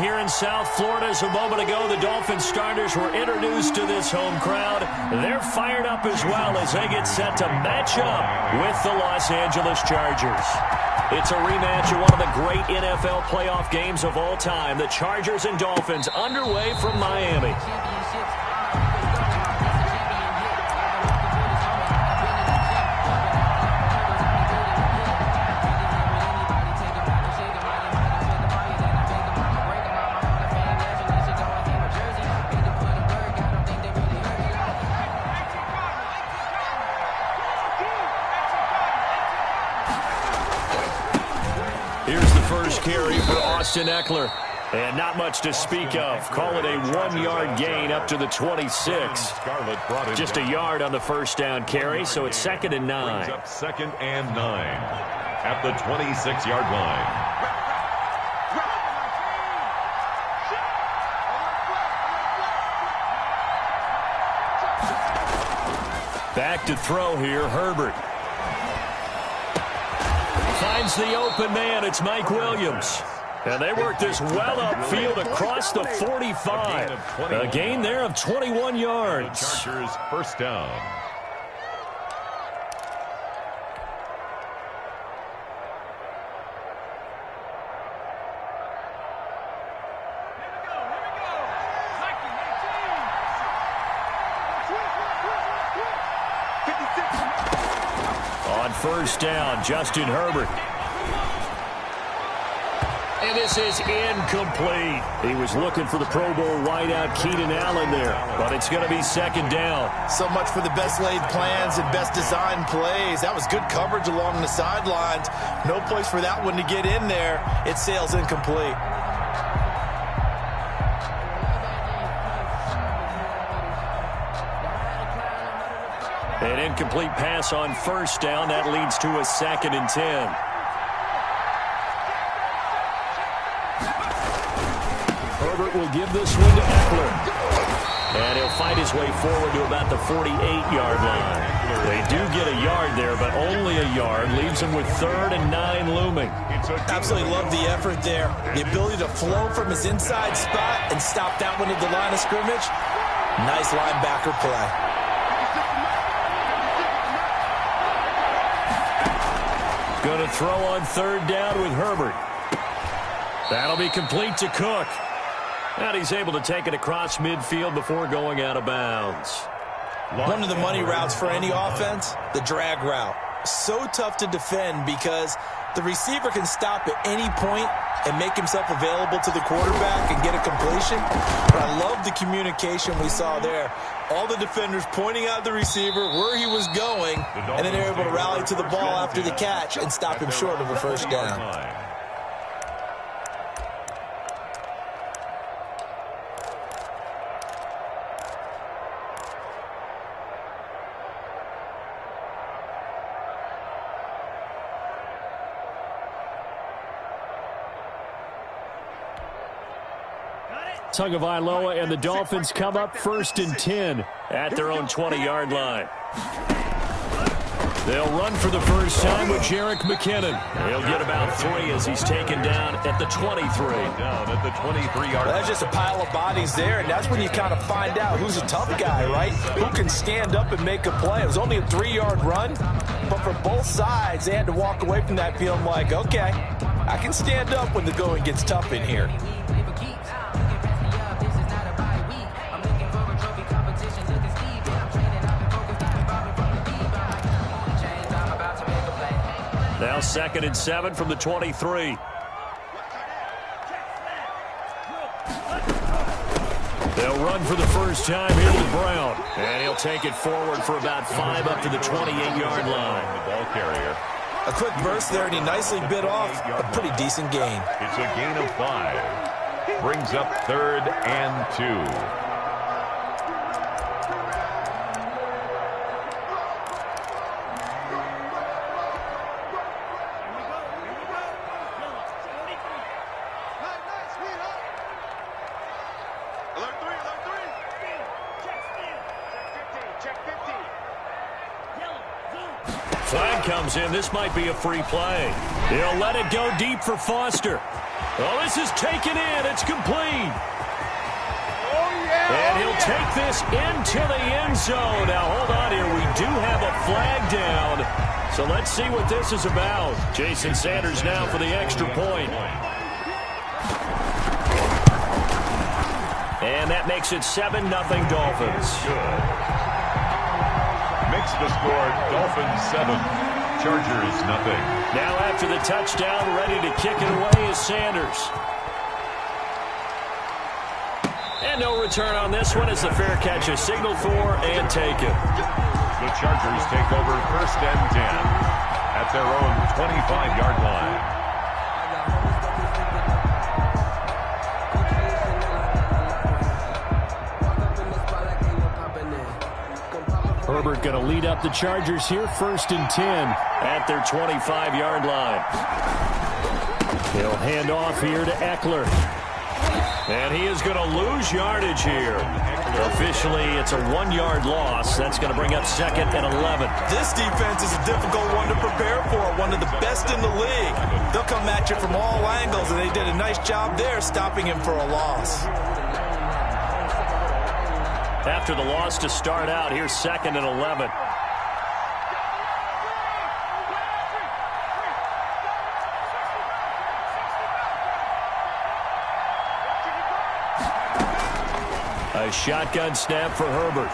here in South Florida. As a moment ago, the Dolphins starters were introduced to this home crowd. They're fired up as well as they get set to match up with the Los Angeles Chargers. It's a rematch of one of the great NFL playoff games of all time. The Chargers and Dolphins underway from Miami. Here's the first carry for Austin Eckler. And not much to speak of. Call it a 1-yard gain up to the 26. Just a yard on the first down carry, so it's 2nd and 9. Brings up 2nd and 9 at the 26-yard line. Back to throw here, Herbert. Finds the open man. It's Mike Williams. And they work this well upfield across the 45. A gain there of 21 yards. Chargers first down. On first down, Justin Herbert. And this is incomplete. He was looking for the Pro Bowl wideout Keenan Allen there, but it's going to be 2nd down. So much for the best laid plans and best designed plays. That was good coverage along the sidelines. No place for that one to get in there. It sails incomplete. An incomplete pass on first down. That leads to a 2nd and 10. Herbert will give this one to Eckler. And he'll fight his way forward to about the 48-yard line. They do get a yard there, but only a yard. Leaves them with 3rd and 9 looming. Absolutely love the effort there. The ability to flow from his inside spot and stop that one at the line of scrimmage. Nice linebacker play. Going to throw on 3rd down with Herbert. That'll be complete to Cook. And he's able to take it across midfield before going out of bounds. One of the money routes for any offense, the drag route. So tough to defend because the receiver can stop at any point and make himself available to the quarterback and get a completion. But I love the communication we saw there. All the defenders pointing out the receiver where he was going, and then they're able to rally to the ball after the catch and stop him short of a first down. Tagovailoa and the Dolphins come up 1st and 10 at their own 20-yard line. They'll run for the first time with Jerick McKinnon. He'll get about 3 as he's taken down at the 23. Down at the 23-yard line. That's just a pile of bodies there, and that's when you kind of find out who's a tough guy, right? Who can stand up and make a play. It was only a 3-yard run, but for both sides, they had to walk away from that feeling like, okay, I can stand up when the going gets tough in here. Now 2nd and 7 from the 23. They'll run for the first time here to Brown. And he'll take it forward for about 5 up to the 28-yard line. The ball carrier. A quick burst there, and he nicely bit off a pretty decent gain. It's a gain of 5. Brings up 3rd and 2. Flag comes in. This might be a free play. He'll let it go deep for Foster. Oh, this is taken in. It's complete. And he'll take this into the end zone. Now, hold on here. We do have a flag down. So let's see what this is about. Jason Sanders now for the extra point. And that makes it 7-0 Dolphins. Good. Makes the score Dolphins 7, Chargers 0. Now after the touchdown, ready to kick it away is Sanders. And no return on this one as the fair catch is signaled for and taken. The Chargers take over 1st and 10 at their own 25-yard line. Herbert going to lead up the Chargers here, 1st and 10 at their 25-yard line. He'll hand off here to Eckler. And he is going to lose yardage here. Officially, it's a 1-yard loss. That's going to bring up 2nd and 11. This defense is a difficult one to prepare for, one of the best in the league. They'll come at you from all angles, and they did a nice job there stopping him for a loss. After the loss to start out, here's 2nd and 11. A shotgun snap for Herbert.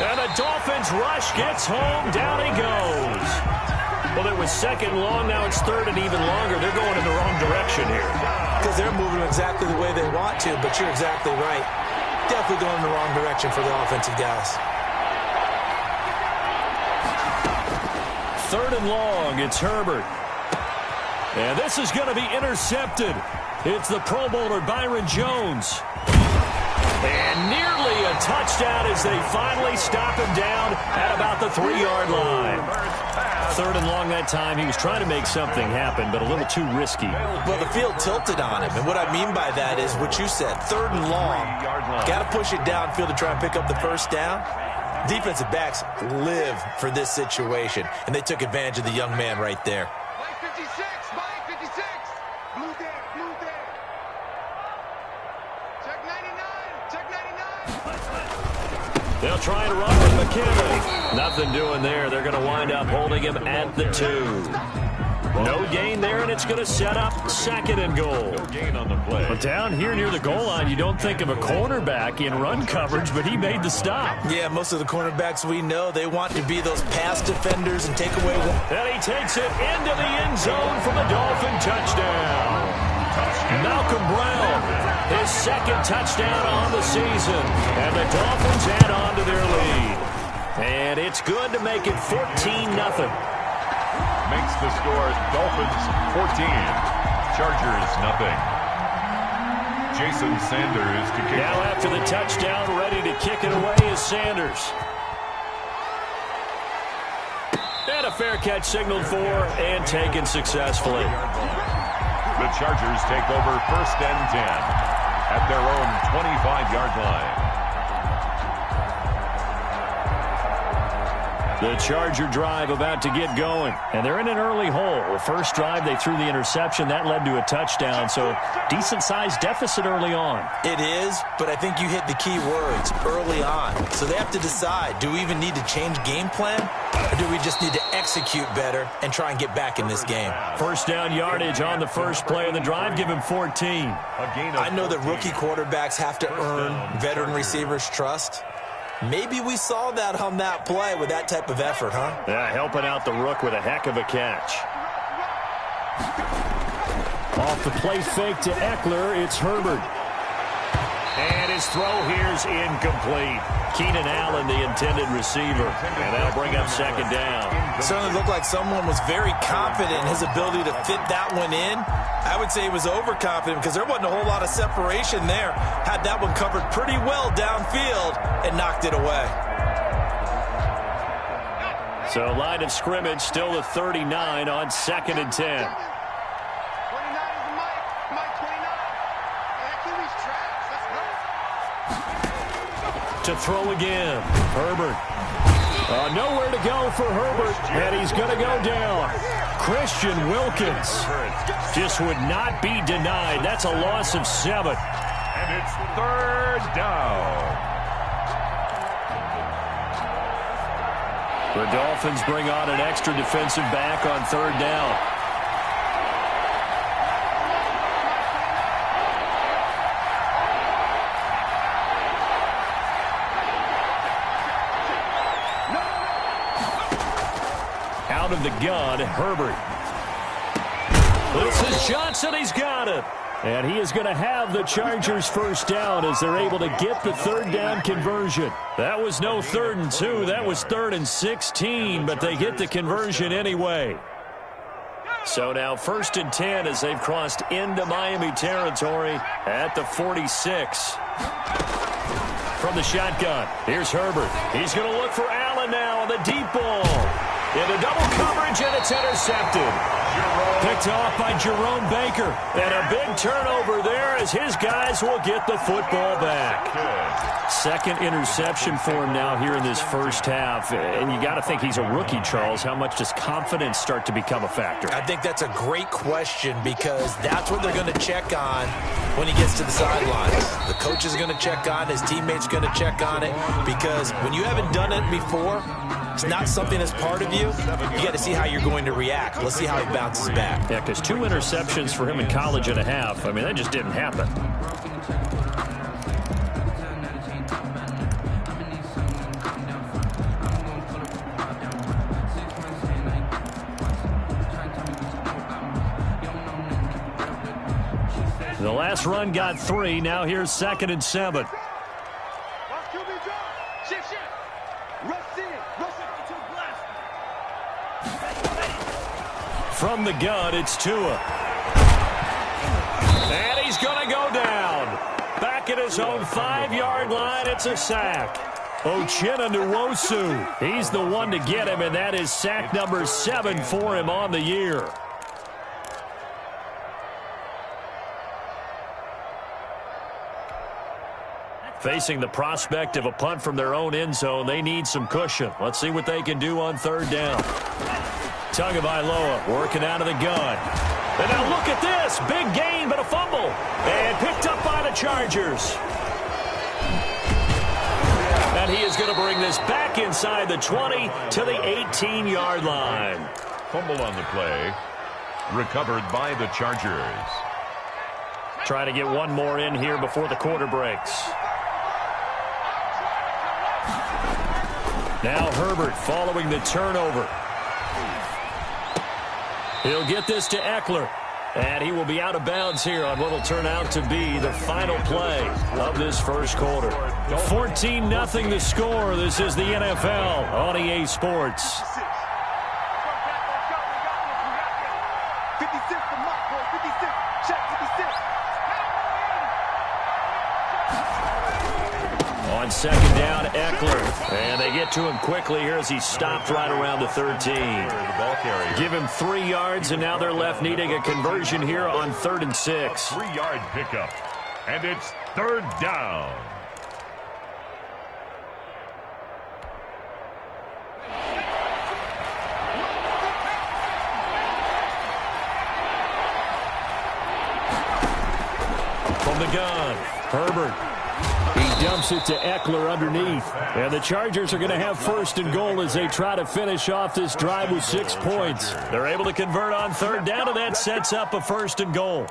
And the Dolphins rush gets home. Down he goes. Well, it was 2nd and long. Now it's 3rd and even longer. They're going in the wrong direction here. Because they're moving exactly the way they want to, but you're exactly right. Definitely going in the wrong direction for the offensive guys. 3rd and long. It's Herbert. And this is going to be intercepted. It's the Pro Bowler Byron Jones. And nearly a touchdown as they finally stop him down at about the 3-yard line. 3rd and long that time. He was trying to make something happen, but a little too risky. Well, the field tilted on him, and what I mean by that is what you said. 3rd and long. Got to push it downfield to try and pick up the 1st down. Defensive backs live for this situation, and they took advantage of the young man right there. Mike 56, Mike 56. Blue there, blue there. Check 99, check 99. They'll try and run with McKinnon. Nothing doing there. They're going to wind up holding him at the 2. No gain there, and it's going to set up 2nd and goal. No gain on the play. But down here near the goal line, you don't think of a cornerback in run coverage, but he made the stop. Yeah, most of the cornerbacks we know, they want to be those pass defenders and take away one. And he takes it into the end zone for the Dolphin touchdown. Malcolm Brown, his 2nd touchdown on the season. And the Dolphins add on to their lead. And it's good to make it 14-0. Makes the score Dolphins 14, Chargers 0. Jason Sanders to kick. Now after the touchdown, ready to kick it away is Sanders. And a fair catch signaled for and taken successfully. The Chargers take over 1st and 10 at their own 25-yard line. The Charger drive about to get going, and they're in an early hole. The first drive, they threw the interception. That led to a touchdown, so decent-sized deficit early on. It is, but I think you hit the key words, early on. So they have to decide, do we even need to change game plan, or do we just need to execute better and try and get back in this game? First down yardage on the first play of the drive. Give him 14. I know that rookie quarterbacks have to earn veteran receivers' trust. Maybe we saw that on that play with that type of effort, huh? Yeah, helping out the rook with a heck of a catch. Off the play fake to Eckler, it's Herbert. And his throw here's incomplete. Keenan Allen, the intended receiver. And that'll bring up 2nd down. Certainly looked like someone was very confident in his ability to fit that one in. I would say he was overconfident because there wasn't a whole lot of separation there. Had that one covered pretty well downfield and knocked it away. So line of scrimmage still the 39 on 2nd and 10. 29 is the Mike. Mike 29. That QB's trash. Let's go. To throw again. Herbert. Nowhere to go for Herbert, and he's going to go down. Christian Wilkins just would not be denied. That's a loss of 7. And it's 3rd down. The Dolphins bring on an extra defensive back on 3rd down. Out of the gun, Herbert. This is Johnson. He's got it. And he is going to have the Chargers first down as they're able to get the 3rd down conversion. That was no 3rd and 2. That was 3rd and 16, but they get the conversion anyway. So now 1st and 10 as they've crossed into Miami territory at the 46. From the shotgun, here's Herbert. He's going to look for Allen now on the deep ball. Into double coverage, and it's intercepted. Picked off by Jerome Baker. And a big turnover there as his guys will get the football back. 2nd interception for him now here in this first half. And you got to think he's a rookie, Charles. How much does confidence start to become a factor? I think that's a great question because that's what they're going to check on when he gets to the sidelines. The coach is going to check on, his teammates are going to check on it because when you haven't done it before, it's not something that's part of you. You got to see how you're going to react. Let's see how he bounces back. Yeah, because 2 interceptions for him in college and a half. I mean, that just didn't happen. The last run got 3. Now here's 2nd and 7. From the gun, it's Tua. And he's going to go down. Back at his own 5-yard line, it's a sack. Lead22Mojo22's, he's the one to get him, and that is sack number 7 for him on the year. Facing the prospect of a punt from their own end zone, they need some cushion. Let's see what they can do on 3rd down. Tagovailoa working out of the gun. And now look at this. Big gain, but a fumble. And picked up by the Chargers. And he is going to bring this back inside the 20 to the 18-yard line. Fumble on the play. Recovered by the Chargers. Trying to get one more in here before the quarter breaks. Now Herbert following the turnover. He'll get this to Eckler. And he will be out of bounds here on what will turn out to be the final play of this first quarter. 14-0 the score. This is the NFL on EA Sports. On 2nd down, Eckler. And they get to him quickly here as he stopped right around the 13. Give him 3 yards, and now they're left needing a conversion here on 3rd and 6. 3-yard pickup. And it's 3rd down. From the gun, Herbert. He dumps it to Eckler underneath. And the Chargers are going to have 1st and goal as they try to finish off this drive with 6 points. They're able to convert on 3rd down, and that sets up a 1st and goal.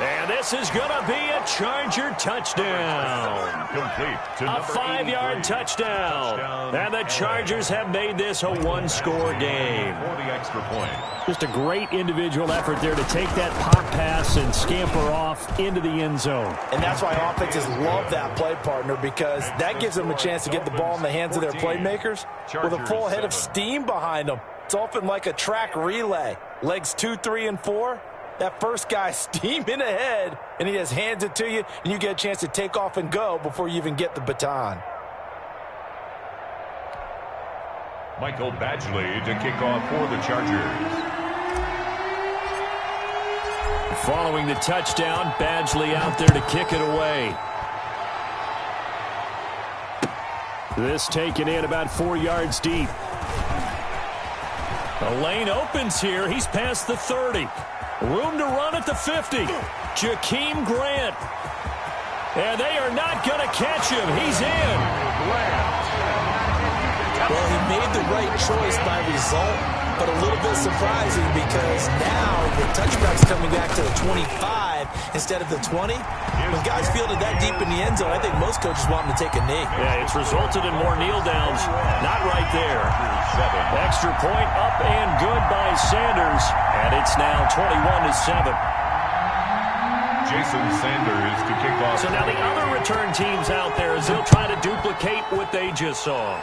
And this is going to be a Charger touchdown. Complete to a 5-yard touchdown. And the Chargers have made this a 1-score game. For the extra point. Just a great individual effort there to take that pop pass and scamper off into the end zone. And that's why offenses love that play, partner, because that gives them a chance to get the ball in the hands of their playmakers with a full head of steam behind them. It's often like a track relay. Legs 2, 3, and 4. That first guy steaming ahead, and he just hands it to you, and you get a chance to take off and go before you even get the baton. Michael Badgley to kick off for the Chargers. Following the touchdown, Badgley out there to kick it away. This taken in about 4 yards deep. The lane opens here. He's past the 30. Room to run at the 50. Jakeem Grant. And they are not going to catch him. He's in. Well, he made the right choice by result, but a little bit surprising because now the touchback's coming back to the 25 instead of the 20. When guys fielded that deep in the end zone, I think most coaches want them to take a knee. Yeah, it's resulted in more kneel downs. Not right there. Extra point up and good by Sanders, and it's now 21-7. Jason Sanders to kick off. So now the other return teams out there as they'll try to duplicate what they just saw.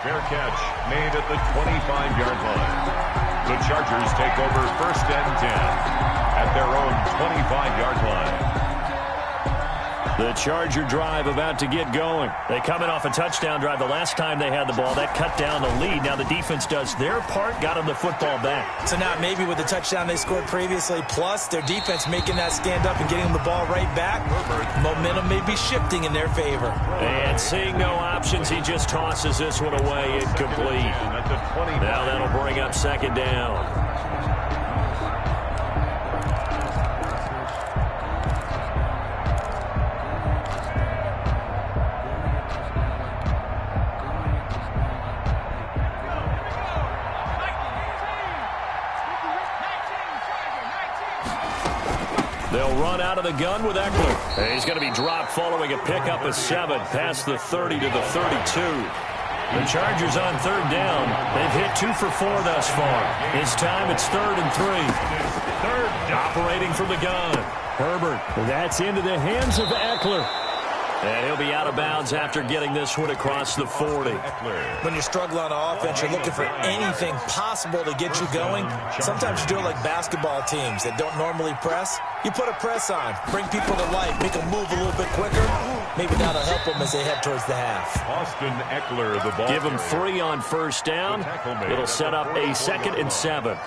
Fair catch made at the 25-yard line. The Chargers take over 1st and 10 at their own 25-yard line. The Charger drive about to get going. They coming off a touchdown drive the last time they had the ball. That cut down the lead. Now the defense does their part, got them the football back. So now maybe with the touchdown they scored previously, plus their defense making that stand up and getting them the ball right back, momentum may be shifting in their favor. And seeing no options, he just tosses this one away incomplete. Now that'll bring up 2nd down. They'll run out of the gun with Eckler. And he's going to be dropped following a pickup of 7 past the 30 to the 32. The Chargers on 3rd down. They've hit 2 for 4 thus far. This time it's 3rd and 3. Operating from the gun. Herbert. That's into the hands of Eckler. And he'll be out of bounds after getting this one across the 40. When you're struggling on offense, you're looking for anything possible to get you going. Sometimes you do it like basketball teams that don't normally press. You put a press on, bring people to life, make them move a little bit quicker. Maybe that'll help them as they head towards the half. Austin Eckler, the ball. Give him 3 on 1st down. It'll set up a 2nd and 7.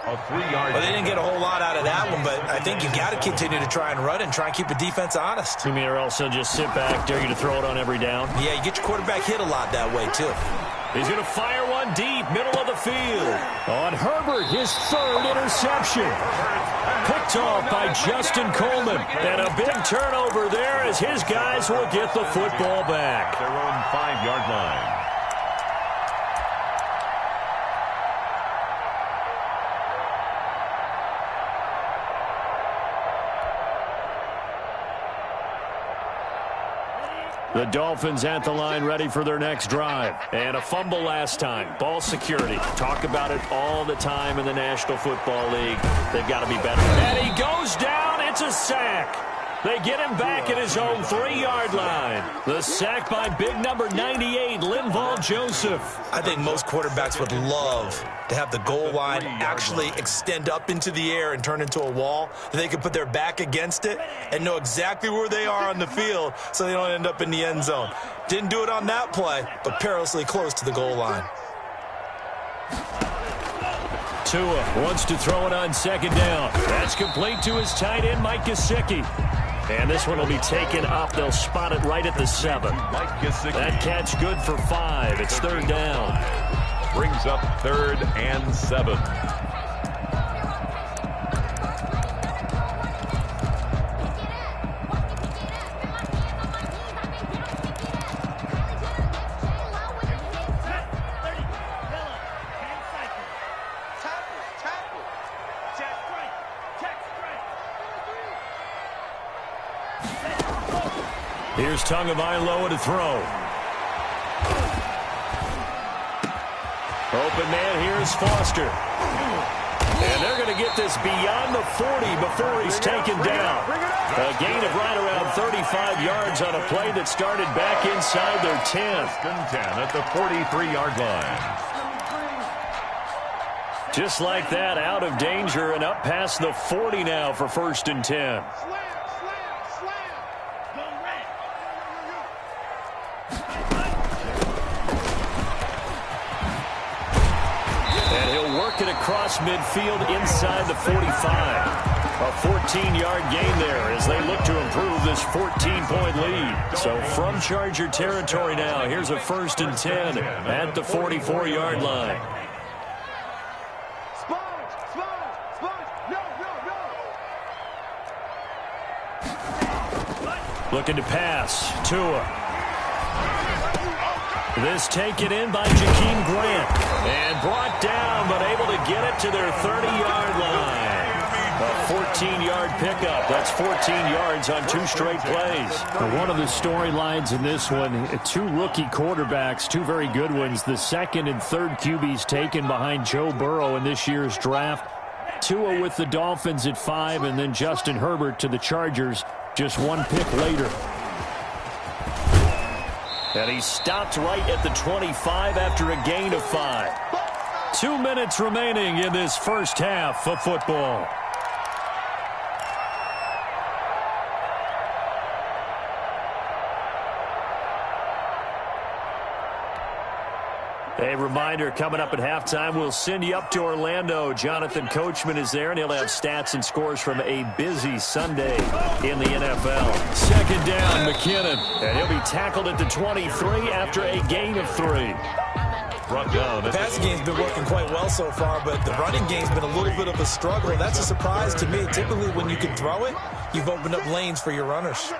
A 3-yard. Well, they didn't get a whole lot out of that one, but I think you got to continue to try and run and try and keep the defense honest. You mean or else he'll just sit back, dare you to throw it on every down? Yeah, you get your quarterback hit a lot that way, too. He's going to fire one deep, middle of the field. On Herbert, his 3rd interception. Picked off by Justin Coleman. And a big turnover there as his guys will get the football back. Their own 5-yard line. The Dolphins at the line ready for their next drive. And a fumble last time. Ball security. Talk about it all the time in the National Football League. They've got to be better. And he goes down. It's a sack. They get him back at his own 3-yard line. The sack by big number 98, Linval Joseph. I think most quarterbacks would love to have the goal line actually extend up into the air and turn into a wall. They can put their back against it and know exactly where they are on the field so they don't end up in the end zone. Didn't do it on that play, but perilously close to the goal line. Tua wants to throw it on 2nd down. That's complete to his tight end, Mike Gesicki. And this one will be taken up. They'll spot it right at the 7. That catch good for 5. It's 3rd down. Brings up 3rd and 7. Here's Tagovailoa to throw. Open man, here's Foster. And they're going to get this beyond the 40 before he's taken down. A gain of right around 35 yards on a play that started back inside their 10. 10 at the 43-yard line. Just like that, out of danger and up past the 40 now for 1st and 10. across midfield inside the 45. A 14-yard gain there as they look to improve this 14-point lead. So from Charger territory now, here's a 1st and 10 at the 44-yard line. Looking to pass. Tua. This taken in by Jakeem Grant. And brought down, but able to get it to their 30-yard line. A 14-yard pickup. That's 14 yards on 2 straight plays. One of the storylines in this one, 2 rookie quarterbacks, 2 very good ones. The 2nd and 3rd QBs taken behind Joe Burrow in this year's draft. Tua with the Dolphins at 5, and then Justin Herbert to the Chargers just 1 pick later. And he stopped right at the 25 after a gain of 5. 2 minutes remaining in this first half of football. A reminder, coming up at halftime, we'll send you up to Orlando. Jonathan Coachman is there, and he'll have stats and scores from a busy Sunday in the NFL. 2nd down, McKinnon, and he'll be tackled at the 23 after a gain of 3. The passing game's been working quite well so far, but the running game's been a little bit of a struggle. That's a surprise to me. Typically, when you can throw it, you've opened up lanes for your runners.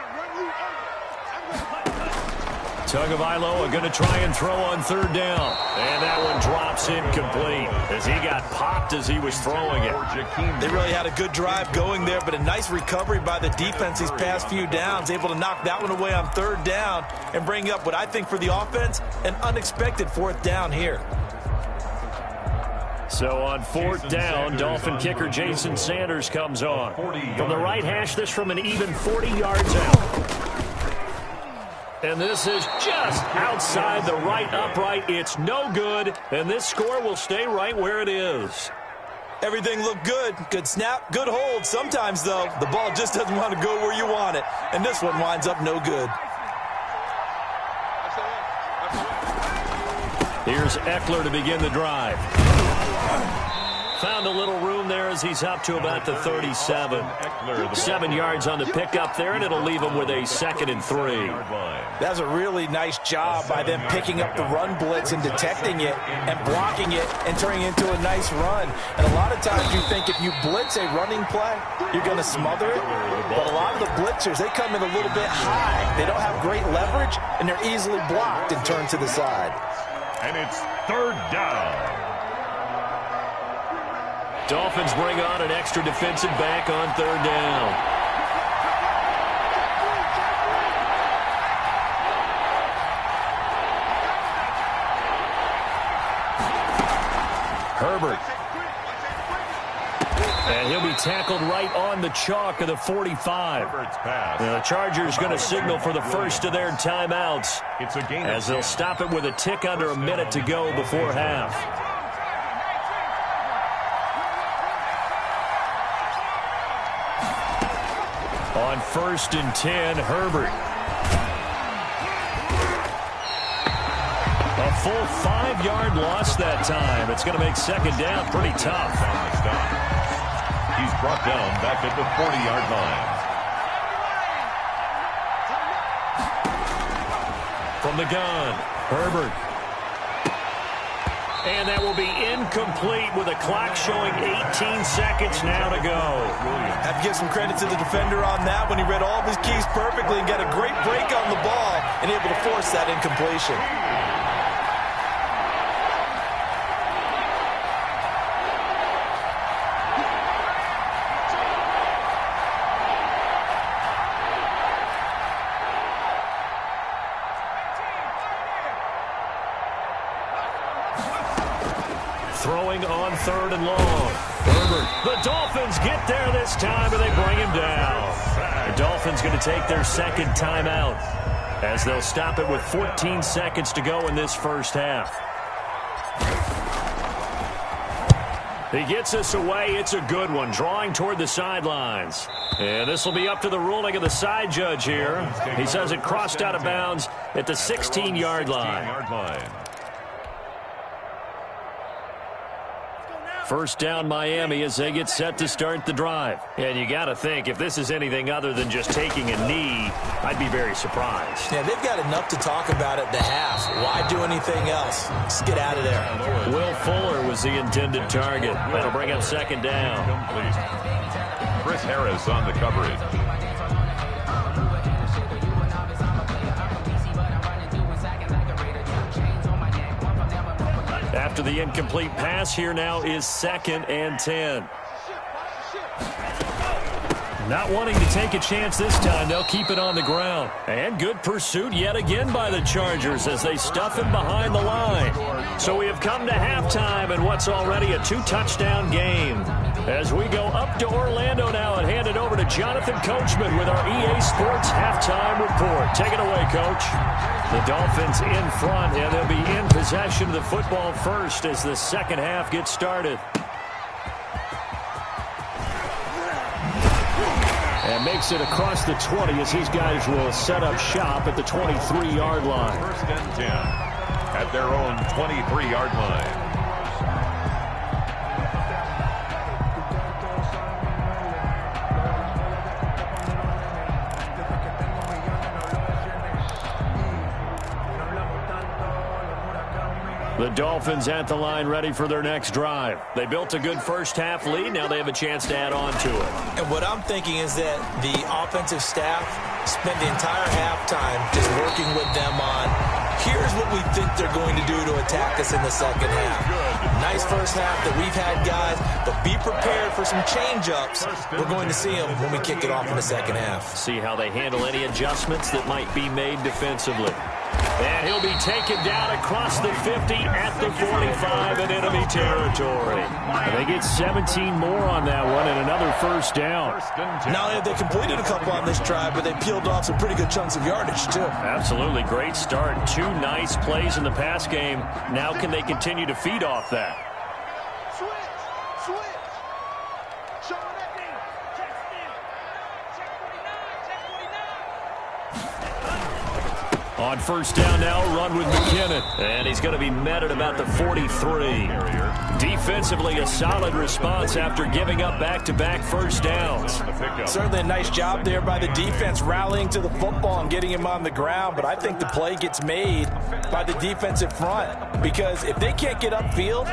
Tagovailoa going to try and throw on 3rd down. And that one drops incomplete as he got popped as he was throwing it. They really had a good drive going there, but a nice recovery by the defense these past few downs. Able to knock that one away on 3rd down and bring up what I think for the offense, an unexpected 4th down here. So on 4th down, Dolphin kicker Jason Sanders comes on. From the right hash, this from an even 40 yards out. And this is just outside the right upright. It's no good, and this score will stay right where it is. Everything looked good. Good snap, good hold. Sometimes, though, the ball just doesn't want to go where you want it. And this one winds up no good. Here's Eckler to begin the drive. Found a little room there as he's up to about the 37. 7 yards on the pickup there, and it'll leave him with a 2nd and 3. That's a really nice job by them picking up the run blitz and detecting it and blocking it and turning it into a nice run. And a lot of times you think if you blitz a running play, you're going to smother it. But a lot of the blitzers, they come in a little bit high. They don't have great leverage, and they're easily blocked and turned to the side. And it's 3rd down. Dolphins bring on an extra defensive back on 3rd down. Herbert. And he'll be tackled right on the chalk of the 45. The Chargers going to signal for the first of their timeouts as they'll stop it with a tick under a minute to go before half. On 1st and 10, Herbert. A full 5-yard loss that time. It's going to make 2nd down pretty tough. He's brought down back at the 40-yard line. From the gun, Herbert. And that will be incomplete with a clock showing 18 seconds now to go. Have to give some credit to the defender on that when he read all of his keys perfectly and got a great break on the ball and able to force that incompletion. Throwing on 3rd and long. Herbert. The Dolphins get there this time, and they bring him down. The Dolphins going to take their 2nd timeout as they'll stop it with 14 seconds to go in this first half. He gets us away. It's a good one, drawing toward the sidelines. And this will be up to the ruling of the side judge here. He says it crossed out of bounds at the 16-yard line. First down Miami as they get set to start the drive. And you got to think, if this is anything other than just taking a knee, I'd be very surprised. Yeah, they've got enough to talk about at the half. Why do anything else? Let's get out of there. Will Fuller was the intended target. That'll bring up second down. Complete. Chris Harris on the coverage. After the incomplete pass, here now is 2nd and 10. Not wanting to take a chance this time, they'll keep it on the ground. And good pursuit yet again by the Chargers as they stuff him behind the line. So we have come to halftime in what's already a 2-touchdown game. As we go up to Orlando now and hand it over to Jonathan Coachman with our EA Sports Halftime Report. Take it away, Coach. The Dolphins in front, and they'll be in possession of the football first as the second half gets started. And makes it across the 20 as these guys will set up shop at the 23-yard line. First and 10 at their own 23-yard line. The Dolphins at the line ready for their next drive. They built a good first-half lead. Now they have a chance to add on to it. And what I'm thinking is that the offensive staff spent the entire halftime just working with them on, here's what we think they're going to do to attack us in the second half. Nice first half that we've had, guys, but be prepared for some change-ups. We're going to see them when we kick it off in the second half. See how they handle any adjustments that might be made defensively. And he'll be taken down across the 50 at the 45 in enemy territory. And they get 17 more on that one and another first down. Not only have they completed a couple on this drive, but they peeled off some pretty good chunks of yardage, too. Absolutely. Great start. 2 nice plays in the pass game. Now can they continue to feed off that? Switch. Show that thing. Check still. Check 49. On first down now, run with McKinnon. And he's going to be met at about the 43. Defensively, a solid response after giving up back-to-back first downs. Certainly a nice job there by the defense rallying to the football and getting him on the ground, but I think the play gets made by the defensive front because if they can't get upfield,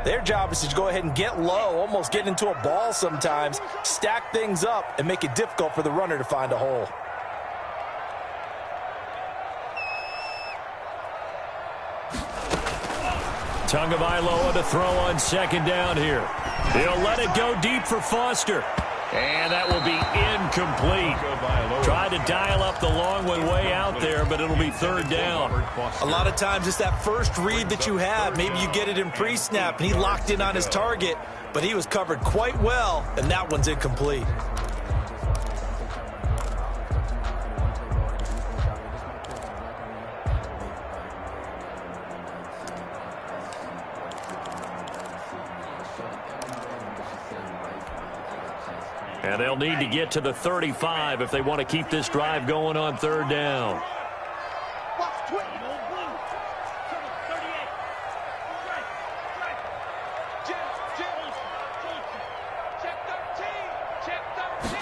their job is to go ahead and get low, almost get into a ball sometimes, stack things up, and make it difficult for the runner to find a hole. Tagovailoa to throw on second down here. He'll let it go deep for Foster. And that will be incomplete. Tried to dial up the long one way out there, but it'll be third down. A lot of times it's that first read that you have. Maybe you get it in pre-snap, and he locked in on his target, but he was covered quite well, and that one's incomplete. And they'll need to get to the 35 if they want to keep this drive going on third down. Watch 20. Check 13.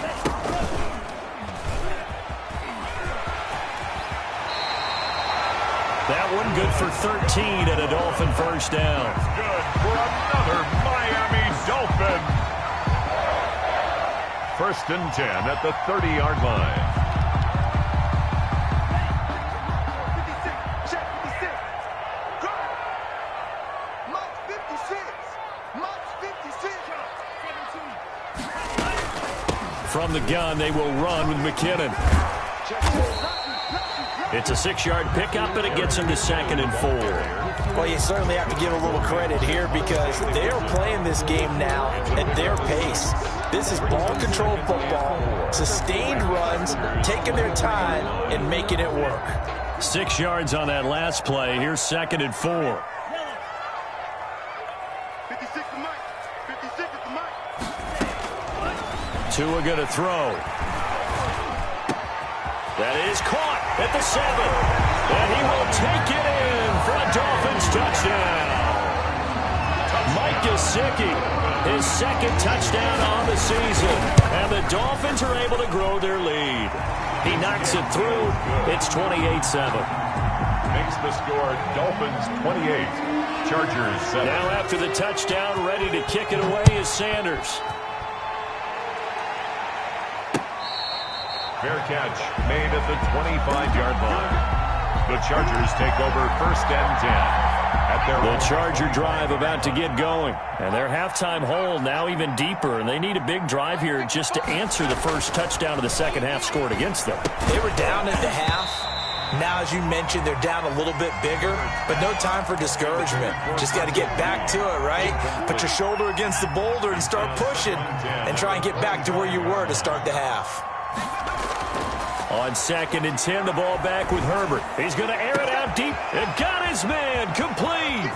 That one good for 13 and a Dolphin first down. Good for another Miami Dolphin. First and 10 at the 30-yard line. Check 56. Go. Mark 56. Mark 56. From the gun, they will run with McKinnon. It's a 6-yard pickup, and it gets them to 2nd and 4. Well, you certainly have to give a little credit here because they're playing this game now at their pace. This is ball control football, sustained runs, taking their time, and making it work. 6 yards on that last play. Here's 2nd and 4. 56 to Mike. 56 to Mike. Tua going to throw. That is caught at the 7. And he will take it in for a Dolphins touchdown. Mike Gesicki, his second touchdown on the season. And the Dolphins are able to grow their lead. He knocks it through. It's 28-7. Makes the score Dolphins 28, Chargers 7. Now after the touchdown, ready to kick it away is Sanders. Fair catch made at the 25-yard line. The Chargers take over first and 10. The Charger drive about to get going. And their halftime hole now even deeper. And they need a big drive here just to answer the first touchdown of the second half scored against them. They were down at the half. Now, as you mentioned, they're down a little bit bigger, but no time for discouragement. Just got to get back to it, right? Put your shoulder against the boulder and start pushing and try and get back to where you were to start the half. On second and 10, the ball back with Herbert. He's going to air it out deep and got his man complete.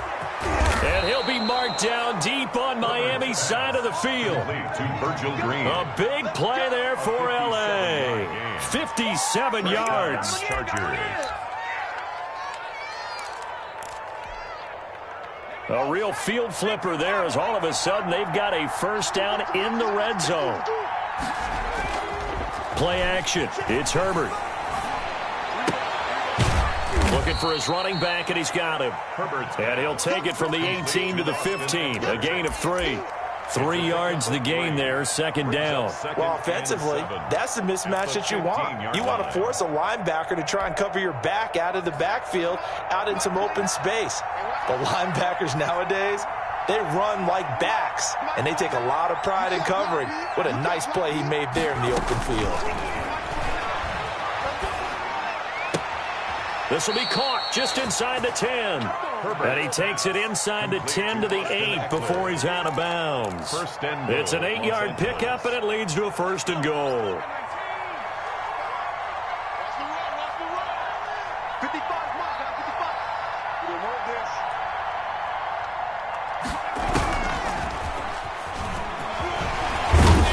And he'll be marked down deep on Miami's side of the field. A big play there for L.A. 57 yards. A real field flipper there as all of a sudden they've got a first down in the red zone. Play action. It's Herbert. Looking for his running back, and he's got him. And he'll take it from the 18 to the 15. A gain of 3. 3 yards the gain there, second down. Well, offensively, that's the mismatch that you want. You want to force a linebacker to try and cover your back out of the backfield, out in some open space. The linebackers nowadays, they run like backs, and they take a lot of pride in covering. What a nice play he made there in the open field. This will be caught just inside the 10. And he takes it inside the 10 to the 8 before he's out of bounds. It's an 8-yard pickup, and it leads to a first and goal. 55.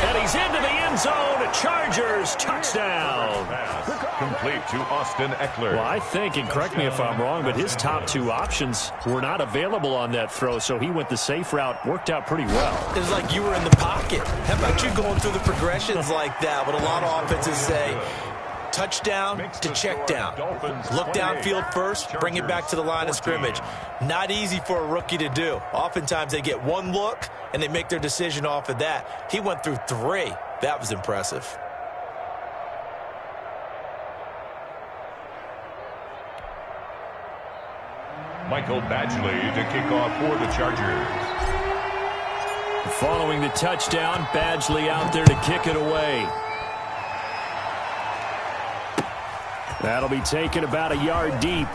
And he's into the end zone. Chargers touchdown. Complete to Austin Eckler. Well, I think, and correct me if I'm wrong, but his top 2 options were not available on that throw, so he went the safe route. Worked out pretty well. It was like you were in the pocket. How about you going through the progressions like that? What a lot of offenses say, touchdown to check down. Look downfield first, bring it back to the line of scrimmage. Not easy for a rookie to do. Oftentimes they get one look, and they make their decision off of that. He went through 3. That was impressive. Michael Badgley to kick off for the Chargers. Following the touchdown, Badgley out there to kick it away. That'll be taken about a yard deep.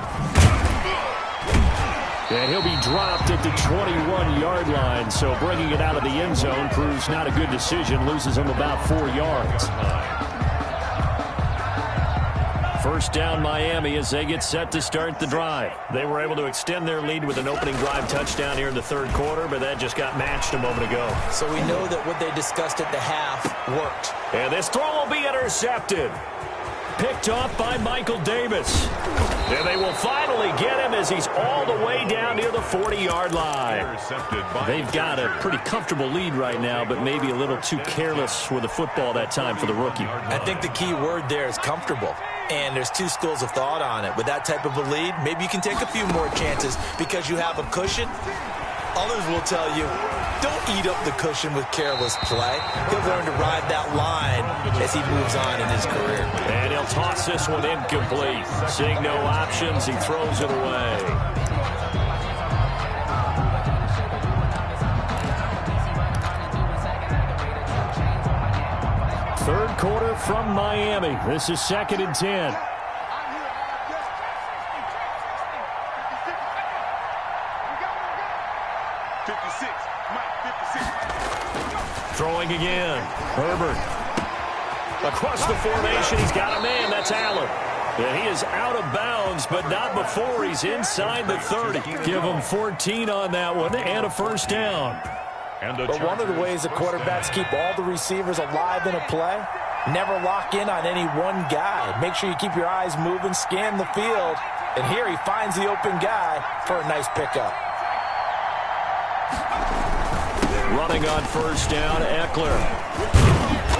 And he'll be dropped at the 21-yard line, so bringing it out of the end zone proves not a good decision, loses him about 4 yards. First down Miami as they get set to start the drive. They were able to extend their lead with an opening drive touchdown here in the third quarter, but that just got matched a moment ago. So we know that what they discussed at the half worked. And this throw will be intercepted. Picked off by Michael Davis. And they will finally get him as he's all the way down near the 40-yard line. They've got a pretty comfortable lead right now, but maybe a little too careless with the football that time for the rookie. I think the key word there is comfortable. And there's 2 schools of thought on it. With that type of a lead, maybe you can take a few more chances because you have a cushion. Others will tell you, don't eat up the cushion with careless play. He'll learn to ride that line as he moves on in his career. And he'll toss this one incomplete. Seeing no options, he throws it away. Third quarter from Miami. This is second and 10. Throwing again. Herbert. Across the formation, he's got a man. That's Allen. And he is out of bounds, but not before he's inside the 30. Give him 14 on that one and a first down. But one of the ways the quarterbacks keep all the receivers alive in a play, never lock in on any one guy. Make sure you keep your eyes moving, scan the field. And here he finds the open guy for a nice pickup. Running on first down, Eckler.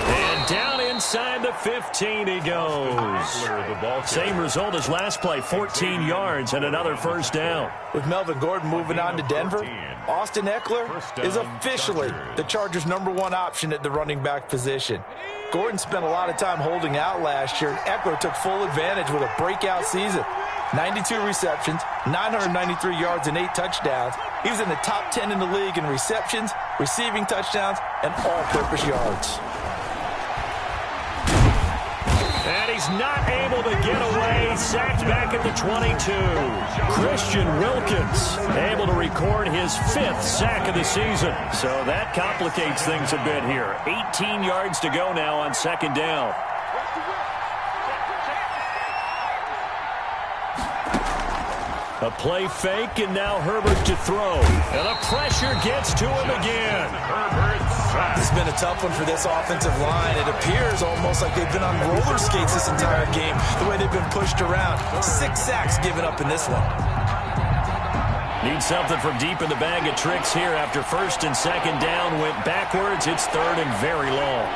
And down inside the 15 he goes. Same result as last play, 14 yards and another first down. With Melvin Gordon moving on to Denver, Austin Eckler is officially the Chargers' #1 option at the running back position. Gordon spent a lot of time holding out last year, and Eckler took full advantage with a breakout season. 92 receptions, 993 yards, and 8 touchdowns. He was in the top 10 in the league in receptions, receiving touchdowns, and all-purpose yards. And he's not able to get away. Sacked back at the 22. Christian Wilkins able to record his 5th sack of the season. So that complicates things a bit here. 18 yards to go now on second down. A play fake, and now Herbert to throw. And the pressure gets to him again. This has been a tough one for this offensive line. It appears almost like they've been on roller skates this entire game, the way they've been pushed around. 6 sacks given up in this one. Need something from deep in the bag of tricks here after first and second down went backwards. It's third and very long.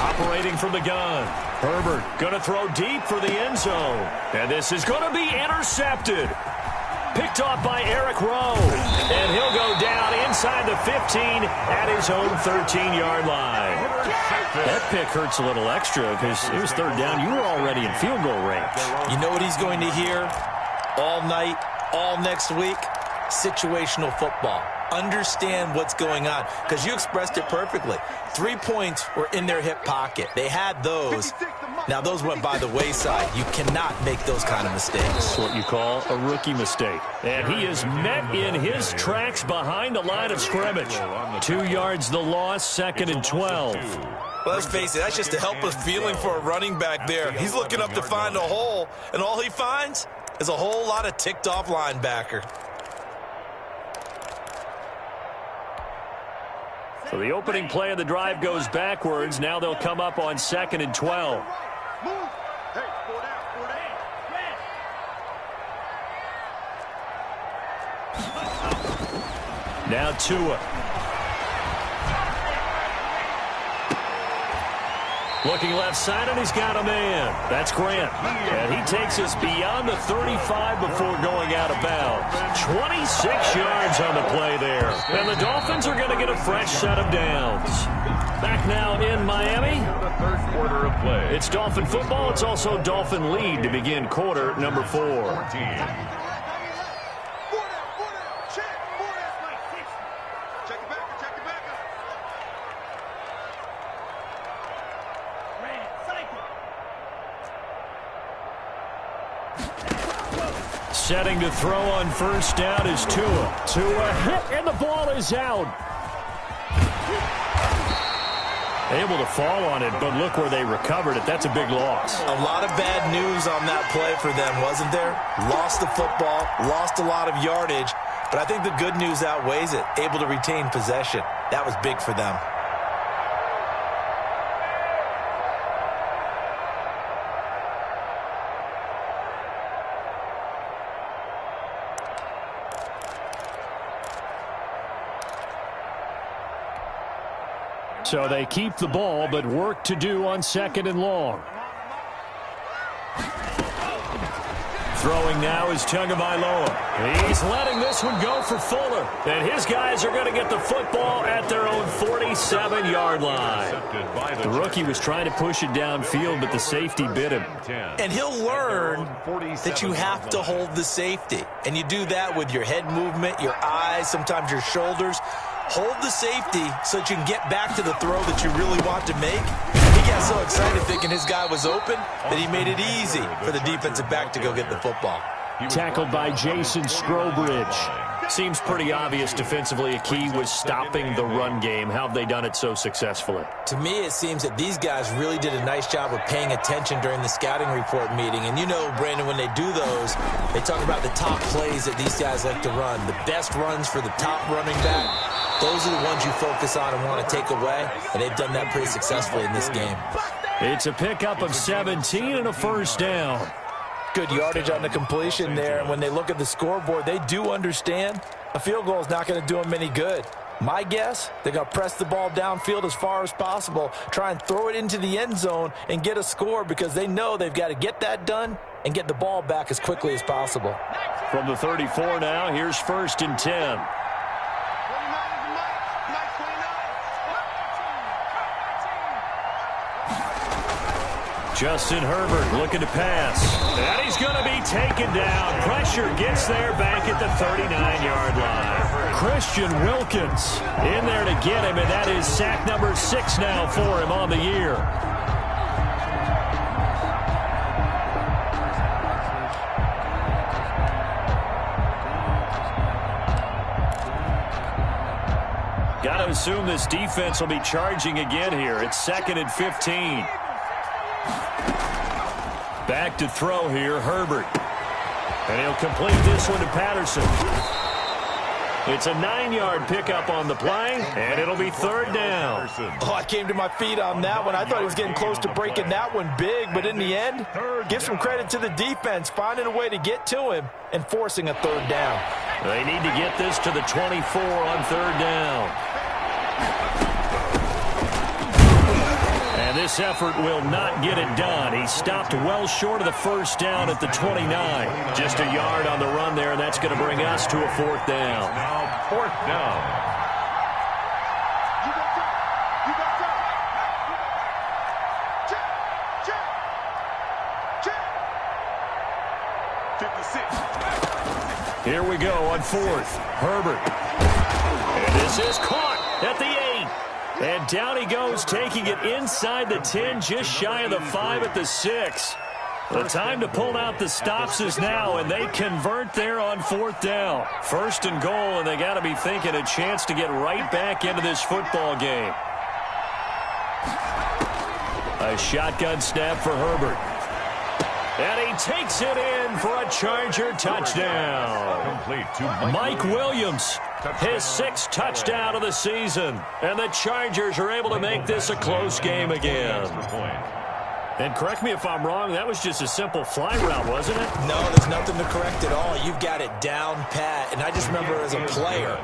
Operating from the gun. Herbert going to throw deep for the end zone. And this is going to be intercepted. Picked off by Eric Rowe. And he'll go down inside the 15 at his own 13-yard line. That pick hurts a little extra because it was third down. You were already in field goal range. You know what he's going to hear all night, all next week? Situational football. Understand what's going on, because you expressed it perfectly. 3 points were in their hip pocket. They had those. Now, those went by the wayside. You cannot make those kind of mistakes. That's what you call a rookie mistake. And he is met in his tracks behind the line of scrimmage. 2 yards the loss, second and 12. Well, let's face it, that's just a helpless feeling for a running back there. He's looking up to find a hole, and all he finds is a whole lot of ticked-off linebacker. So the opening play of the drive goes backwards. Now they'll come up on second and 12. Now Tua. Looking left side, and he's got a man. That's Grant. And he takes us beyond the 35 before going out of bounds. 26 yards on the play there. And the Dolphins are going to get a fresh set of downs. Back now in Miami. The third quarter of play. It's Dolphin football. It's also Dolphin lead to begin quarter number 4. 14. Setting to throw on first down is Tua. Tua hit, and the ball is out. Able to fall on it, but look where they recovered it. That's a big loss. A lot of bad news on that play for them, wasn't there? Lost the football, lost a lot of yardage, but I think the good news outweighs it. Able to retain possession. That was big for them. So they keep the ball, but work to do on second and long. Throwing now is Tagovailoa. He's letting this one go for Fuller. And his guys are going to get the football at their own 47-yard line. The rookie was trying to push it downfield, but the safety bit him. And he'll learn that you have to hold the safety. And you do that with your head movement, your eyes, sometimes your shoulders. Hold the safety so that you can get back to the throw that you really want to make. He got so excited thinking his guy was open that he made it easy for the defensive back to go get the football. Tackled by Jason Strobridge. Seems pretty obvious defensively a key was stopping the run game. How have they done it so successfully? To me, it seems that these guys really did a nice job of paying attention during the scouting report meeting. And you know, Brandon, when they do those, they talk about the top plays that these guys like to run. The best runs for the top running back. Those are the ones you focus on and want to take away, and they've done that pretty successfully in this game. It's a pickup of 17 and a first down. Good yardage on the completion there. And when they look at the scoreboard, they do understand a field goal is not going to do them any good. My guess, they're going to press the ball downfield as far as possible, try and throw it into the end zone and get a score because they know they've got to get that done and get the ball back as quickly as possible. From the 34 now, here's 1st and 10. Justin Herbert looking to pass. And he's going to be taken down. Pressure gets there back at the 39-yard line. Christian Wilkins in there to get him, and that is sack number 6 now for him on the year. Got to assume this defense will be charging again here. It's 2nd and 15. Back to throw here, Herbert. And he'll complete this one to Patterson. It's a 9-yard pickup on the play, and it'll be 3rd down. Oh, I came to my feet on that one. I thought he was getting close to breaking that one big, but in the end, give some credit to the defense, finding a way to get to him and forcing a 3rd down. They need to get this to the 24 on 3rd down. And this effort will not get it done. He stopped well short of the 1st down at the 29. Just a yard on the run there, and that's going to bring us to a 4th down. Now 4th down. Here we go on 4th. Herbert. And this is caught at the 8. And down he goes, taking it inside the 10, just shy of the 5 at the 6. The time to pull out the stops is now, and they convert there on 4th down. 1st and goal, and they got to be thinking a chance to get right back into this football game. A shotgun snap for Herbert. And he takes it in for a Charger touchdown. Complete to Mike Williams, his 6th touchdown of the season. And the Chargers are able to make this a close game again. And correct me if I'm wrong, that was just a simple fly route, wasn't it? No, there's nothing to correct at all. You've got it down pat. And I just remember as a player,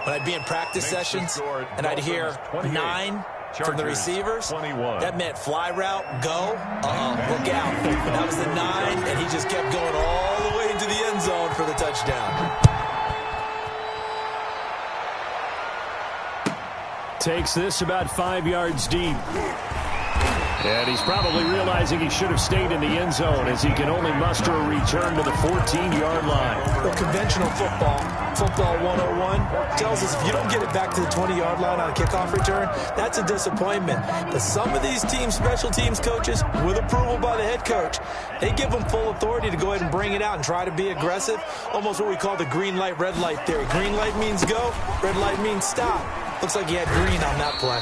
when I'd be in practice sessions and I'd hear 9 from the receivers, that meant fly route, go, look out. That was the 9, and he just kept going all the way into the end zone for the touchdown. Takes this about 5 yards deep. And he's probably realizing he should have stayed in the end zone as he can only muster a return to the 14-yard line. Well, conventional football 101, tells us if you don't get it back to the 20-yard line on a kickoff return, that's a disappointment. But some of these team special teams coaches, with approval by the head coach, they give them full authority to go ahead and bring it out and try to be aggressive, almost what we call the green light, red light theory. Green light means go, red light means stop. Looks like he had green on that play.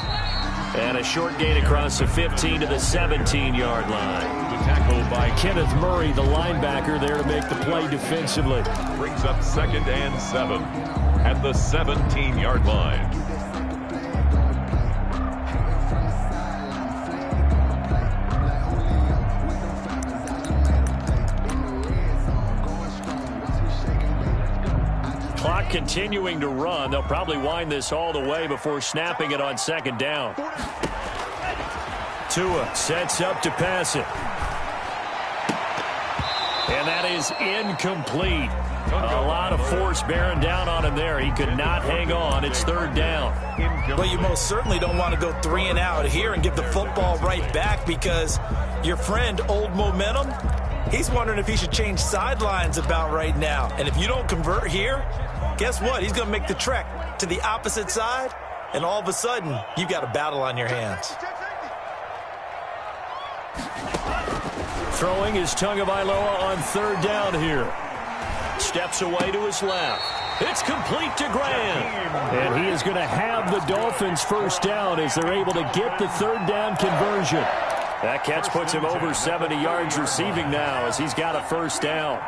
And a short gain across the 15 to the 17-yard line. The tackle by Kenneth Murray, the linebacker, there to make the play defensively. Brings up 2nd and 7 at the 17-yard line. Clock continuing to run. They'll probably wind this all the way before snapping it on 2nd down. Tua sets up to pass it. And that is incomplete. A lot of force bearing down on him there. He could not hang on. It's 3rd down. But you most certainly don't want to go 3 and out here and give the football right back, because your friend, Old Momentum, he's wondering if he should change sidelines about right now. And if you don't convert here, guess what? He's going to make the trek to the opposite side, and all of a sudden, you've got a battle on your hands. Throwing is Tagovailoa on 3rd down here. Steps away to his left. It's complete to Graham. And he is going to have the Dolphins' 1st down as they're able to get the 3rd down conversion. That catch puts him over 70 yards receiving now as he's got a 1st down.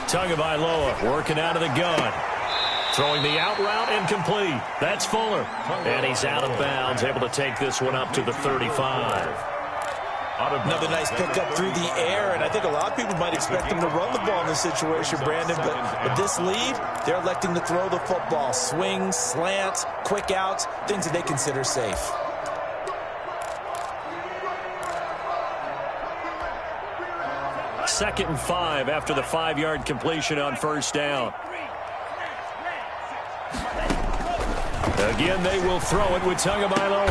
Tagovailoa working out of the gun. Throwing the out route incomplete. That's Fuller. And he's out of bounds, able to take this one up to the 35. Another nice pickup through the air, and I think a lot of people might expect him to run the ball in this situation, Brandon, but with this lead, they're electing to throw the football. Swings, slants, quick outs, things that they consider safe. Second and 5 after the 5-yard completion on first down. Again, they will throw it with Tagovailoa.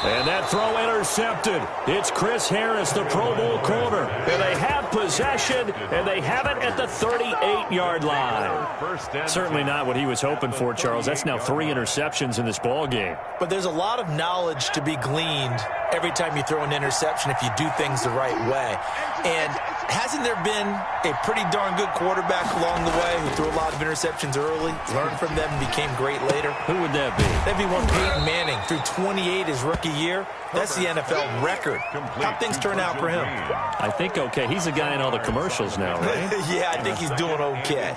And that throw intercepted. It's Chris Harris, the Pro Bowl corner. And they have possession, and they have it at the 38-yard line. Certainly not what he was hoping for, Charles. That's now 3 interceptions in this ball game. But there's a lot of knowledge to be gleaned every time you throw an interception if you do things the right way. And hasn't there been a pretty darn good quarterback along the way who threw a lot of interceptions early, learned from them, and became great later? Who would that be? That'd be one Peyton Manning. Threw 28 his rookie year. That's the NFL record. How things turn out for him? I think okay. He's a guy in all the commercials now, right? Yeah, I think he's doing okay.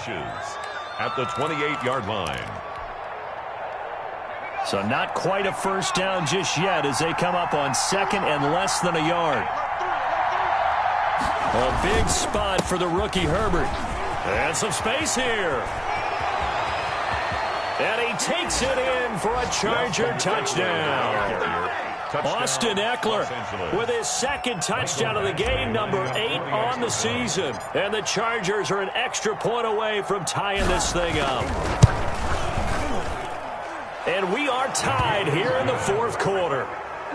At the 28-yard line. So not quite a first down just yet as they come up on second and less than a yard. A big spot for the rookie Herbert. And some space here. And he takes it in for a Charger touchdown. Austin Eckler with his second touchdown of the game, number 8 on the season. And the Chargers are an extra point away from tying this thing up. And we are tied here in the fourth quarter.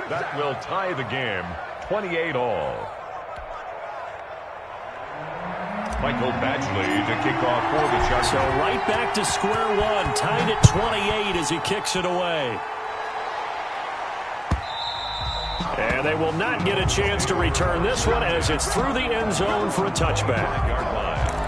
That will tie the game, 28-all. Michael Badgley to kick off for the Chargers. So right back to square one, tied at 28 as he kicks it away. And they will not get a chance to return this one as it's through the end zone for a touchback. Yard line.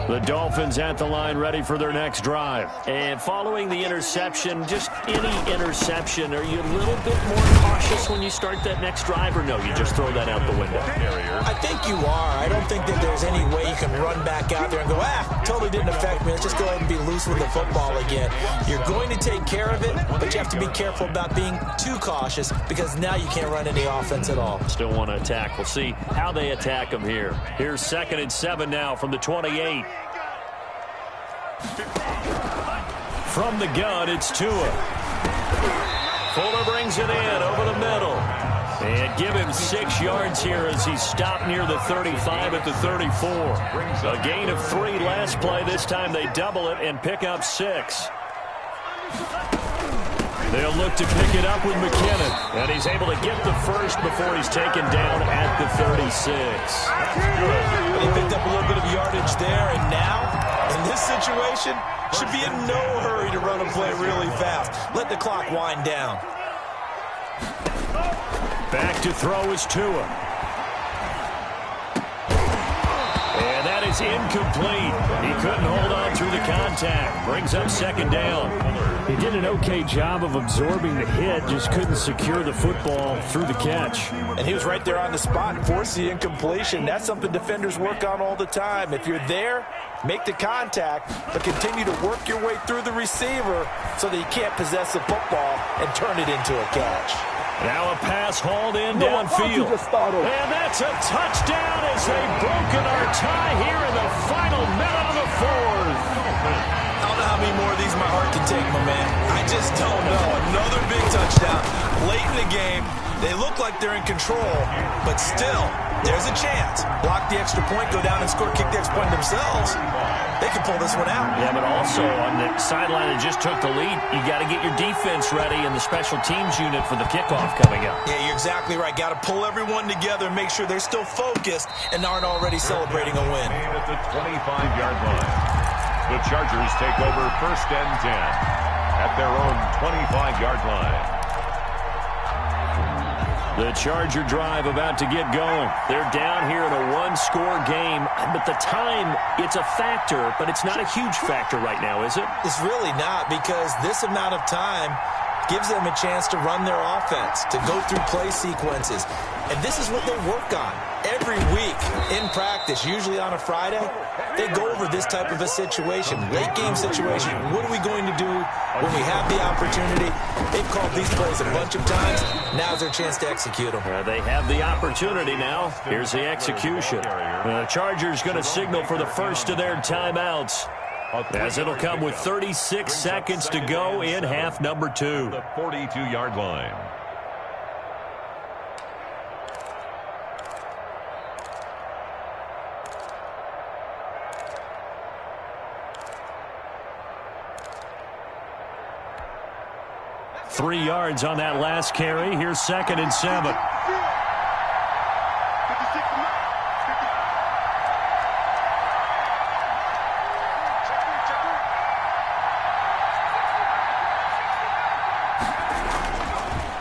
The Dolphins at the line ready for their next drive. And following the interception, just any interception, are you a little bit more cautious when you start that next drive, or no, you just throw that out the window? I think you are. I don't think that there's any way you can run back out there and go, totally didn't affect me. Let's just go ahead and be loose with the football again. You're going to take care of it, but you have to be careful about being too cautious because now you can't run any offense at all. Still want to attack. We'll see how they attack them here. Here's 2nd and 7 now from the 28. From the gun, it's Tua. Fuller brings it in over the middle. And give him 6 yards here as he's stopped near the 35 at the 34. A gain of 3 last play. This time they double it and pick up 6. They'll look to pick it up with McKinnon. And he's able to get the first before he's taken down at the 36. He picked up a little bit of yardage there, and now, in this situation, should be in no hurry to run a play really fast. Let the clock wind down. Back to throw is Tua. And that is incomplete. He couldn't hold on through the contact. Brings up 2nd down. He did an okay job of absorbing the hit, just couldn't secure the football through the catch. And he was right there on the spot and forced the incompletion. That's something defenders work on all the time. If you're there, make the contact, but continue to work your way through the receiver so that you can't possess the football and turn it into a catch. Now a pass hauled in downfield. And that's a touchdown as they've broken our tie here in the final minute of the fourth. I don't know how many more of these my heart can take, my man. I just don't know. Another big touchdown late in the game. They look like they're in control, but still, there's a chance. Block the extra point, go down and score, kick the extra point themselves. They can pull this one out. Yeah, but also on the sideline that just took the lead, you got to get your defense ready and the special teams unit for the kickoff coming up. Yeah, you're exactly right. Got to pull everyone together and make sure they're still focused and aren't already celebrating a win. At the 25-yard line. The Chargers take over 1st and 10 at their own 25-yard line. The Charger drive about to get going. They're down here in a one-score game, but the time, it's a factor, but it's not a huge factor right now, is it? It's really not, because this amount of time gives them a chance to run their offense, to go through play sequences. And this is what they work on every week in practice, usually on a Friday. They go over this type of a situation, late-game situation. What are we going to do when we have the opportunity? They've called these plays a bunch of times. Now's their chance to execute them. They have the opportunity now. Here's the execution. The Chargers going to signal for the first of their timeouts, as it'll come with 36 seconds to go in half number 2. The 42-yard line. Three yards on that last carry. Here's 2nd and 7.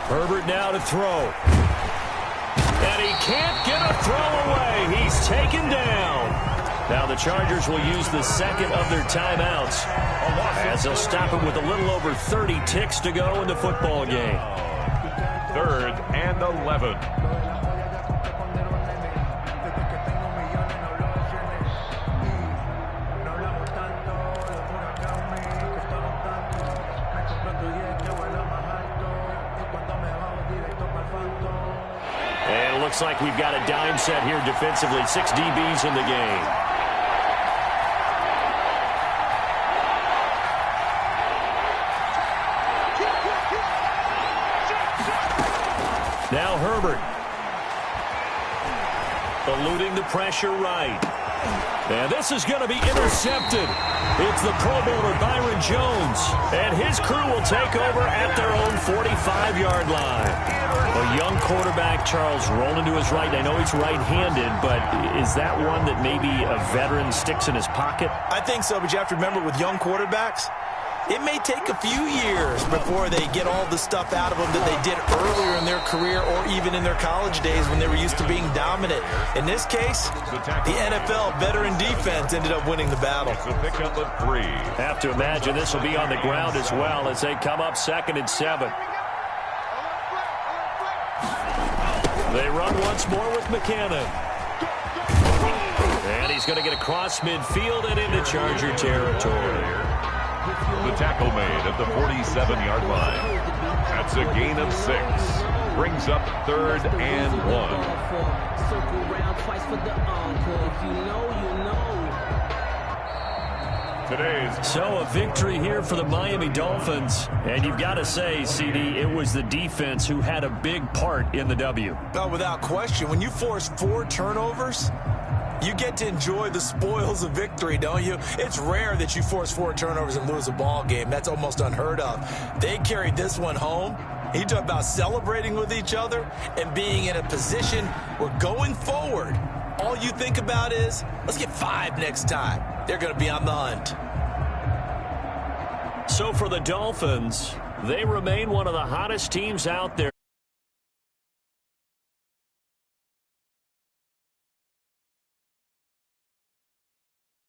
Herbert now to throw. And he can't get a throw away. He's taken down. Now the Chargers will use the second of their timeouts, as they'll stop him with a little over 30 ticks to go in the football game. 3rd and 11. And it looks like we've got a dime set here defensively. 6 DBs in the game. Now Herbert, eluding the pressure right. And this is going to be intercepted. It's the Pro Bowler Byron Jones, and his crew will take over at their own 45-yard line. A young quarterback, Charles, rolling to his right. I know he's right-handed, but is that one that maybe a veteran sticks in his pocket? I think so, but you have to remember, with young quarterbacks, it may take a few years before they get all the stuff out of them that they did earlier in their career or even in their college days when they were used to being dominant. In this case, the NFL veteran defense ended up winning the battle. It's a pickup of 3. Have to imagine this will be on the ground as well as they come up 2nd and 7. They run once more with McKinnon. And he's going to get across midfield and into Charger territory. The tackle made at the 47-yard line. That's a gain of 6. Brings up 3rd and 1. Today's So a victory here for the Miami Dolphins. And you've got to say, CD, it was the defense who had a big part in the W. No, without question. When you force 4 turnovers, you get to enjoy the spoils of victory, don't you? It's rare that you force 4 turnovers and lose a ball game. That's almost unheard of. They carried this one home. You talk about celebrating with each other and being in a position where going forward, all you think about is, let's get 5 next time. They're going to be on the hunt. So for the Dolphins, they remain one of the hottest teams out there.